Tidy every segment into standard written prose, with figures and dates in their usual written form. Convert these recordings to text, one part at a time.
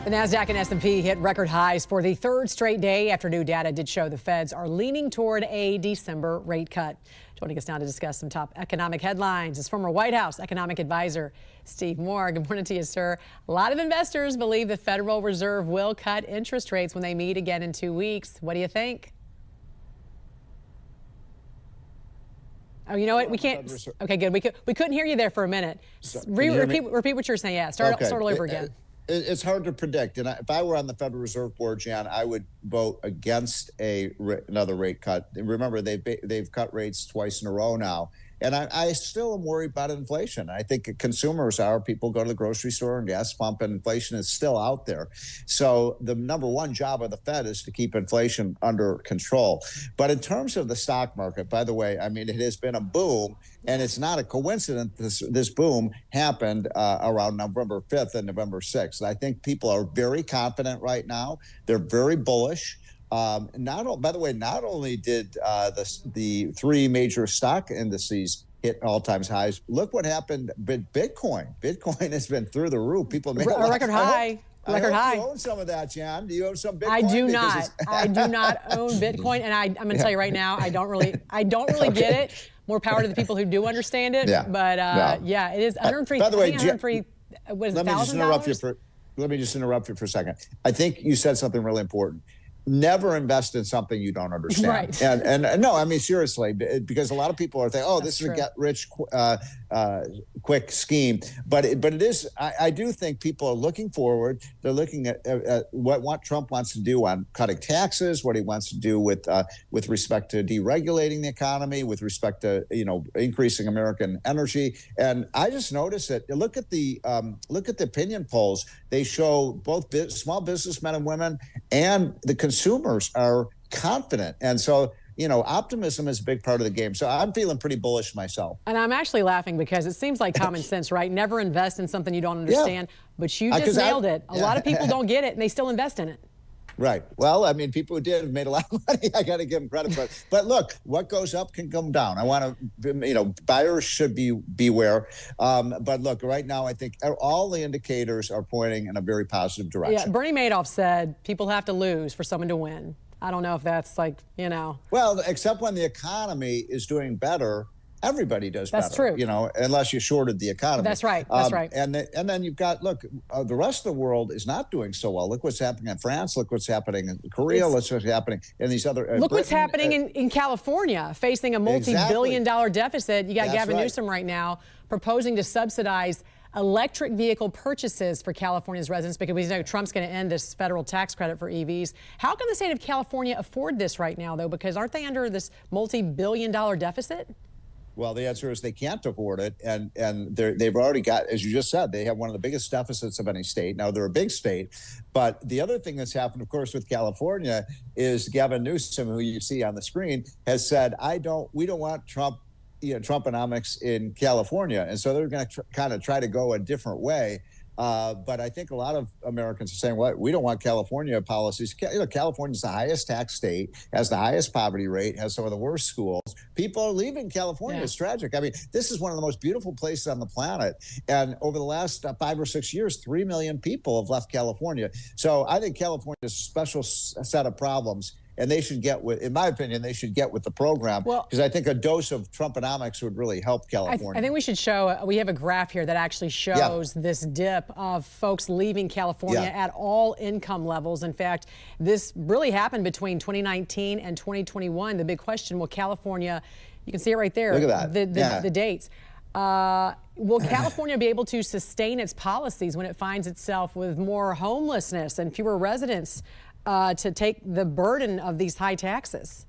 The NASDAQ and S&P hit record highs for the third straight day after new data did show the feds are leaning toward a December rate cut. Joining us now to discuss some top economic headlines is former White House economic advisor Steve Moore. Good morning to you, sir. A lot of investors believe the Federal Reserve will cut interest rates when they meet again in 2 weeks. What do you think? Oh, you know what? We can't. Okay, good. We couldn't hear you there for a minute. Repeat what you're saying. Yeah, start all over again. It's hard to predict. And if I were on the Federal Reserve Board, Jan, I would vote against another rate cut. Remember, they've cut rates twice in a row now. And I still am worried about inflation. I think consumers are. People go to the grocery store and gas pump, and inflation is still out there. So the number one job of the Fed is to keep inflation under control. But in terms of the stock market, by the way, I mean, it has been a boom, and it's not a coincidence this boom happened around November 5th and November 6th. I think people are very confident right now. They're very bullish. By the way, not only did the three major stock indices hit all-time highs, look what happened with Bitcoin. Bitcoin has been through the roof. People made a record high. Record high. You own some of that, Jan. Do you own some Bitcoin? I do not. I do not own Bitcoin, and I'm going to tell you right now, I don't really okay. Get it. More power to the people who do understand it. Yeah. But yeah, it is 103. By the way, 103. Was let me just interrupt you for a second. I think you said something really important. Never invest in something you don't understand. Right. And no, I mean, seriously, because a lot of people are thinking, oh, this is a get rich quick scheme. But it is, I do think people are looking forward. They're looking at what Trump wants to do on cutting taxes, what he wants to do with respect to deregulating the economy, with respect to, increasing American energy. And I just noticed that look at the opinion polls. They show both small businessmen and women and the consumers are confident. And so, optimism is a big part of the game. So I'm feeling pretty bullish myself. And I'm actually laughing because it seems like common sense, right? Never invest in something you don't understand. Yeah. But you just nailed it. A lot of people don't get it and they still invest in it. Right. Well, I mean, people who did have made a lot of money. I got to give them credit for it. But look, what goes up can come down. I want to, buyers should beware. But look, right now, I think all the indicators are pointing in a very positive direction. Yeah, Bernie Madoff said people have to lose for someone to win. I don't know if that's Well, except when the economy is doing better. Everybody does better. That's true. Unless you shorted the economy. That's right. That's right. And then you've got, the rest of the world is not doing so well. Look what's happening in France. Look what's happening in Korea. Look what's happening in these other. Look what's happening in California, facing a multi-billion-dollar deficit. You got Gavin Newsom right now proposing to subsidize electric vehicle purchases for California's residents because we know Trump's going to end this federal tax credit for EVs. How can the state of California afford this right now, though? Because aren't they under this multi-billion-dollar deficit? Well, the answer is they can't afford it, and they've already got, as you just said, they have one of the biggest deficits of any state. Now, they're a big state, but the other thing that's happened, of course, with California is Gavin Newsom, who you see on the screen, has said, we don't want Trumponomics in California, and so they're going to kind of try to go a different way. But I think a lot of Americans are saying, well, we don't want California policies. California's the highest tax state, has the highest poverty rate, has some of the worst schools. People are leaving California. Yeah. It's tragic. I mean, this is one of the most beautiful places on the planet. And over the last 5 or 6 years, 3 million people have left California. So I think California is a special set of problems. And they should in my opinion, they should get with the program because I think a dose of Trumponomics would really help California. I think we should we have a graph here that actually shows this dip of folks leaving California at all income levels. In fact, this really happened between 2019 and 2021. The big question, will California, you can see it right there. Look at that. The dates. Will California be able to sustain its policies when it finds itself with more homelessness and fewer residents to take the burden of these high taxes?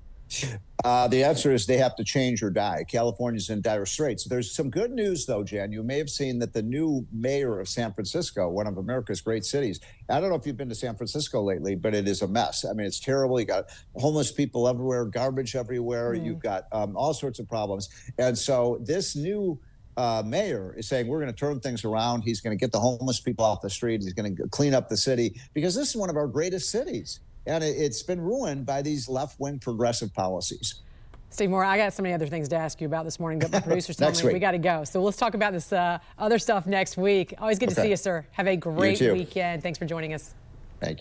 The answer is they have to change or die. California's in dire straits. There's some good news, though, Jan. You may have seen that the new mayor of San Francisco, one of America's great cities, I don't know if you've been to San Francisco lately, but it is a mess. I mean, it's terrible. You got homeless people everywhere, garbage everywhere. You've got all sorts of problems. And so this new mayor is saying we're going to turn things around. He's going to get the homeless people off the street. He's going to clean up the city because this is one of our greatest cities. And it's been ruined by these left-wing progressive policies. Steve Moore, I got so many other things to ask you about this morning, but my producers told Next me week. we got to go. So let's talk about this other stuff next week. Always good to see you, sir. Have a great weekend. Thanks for joining us. Thank you.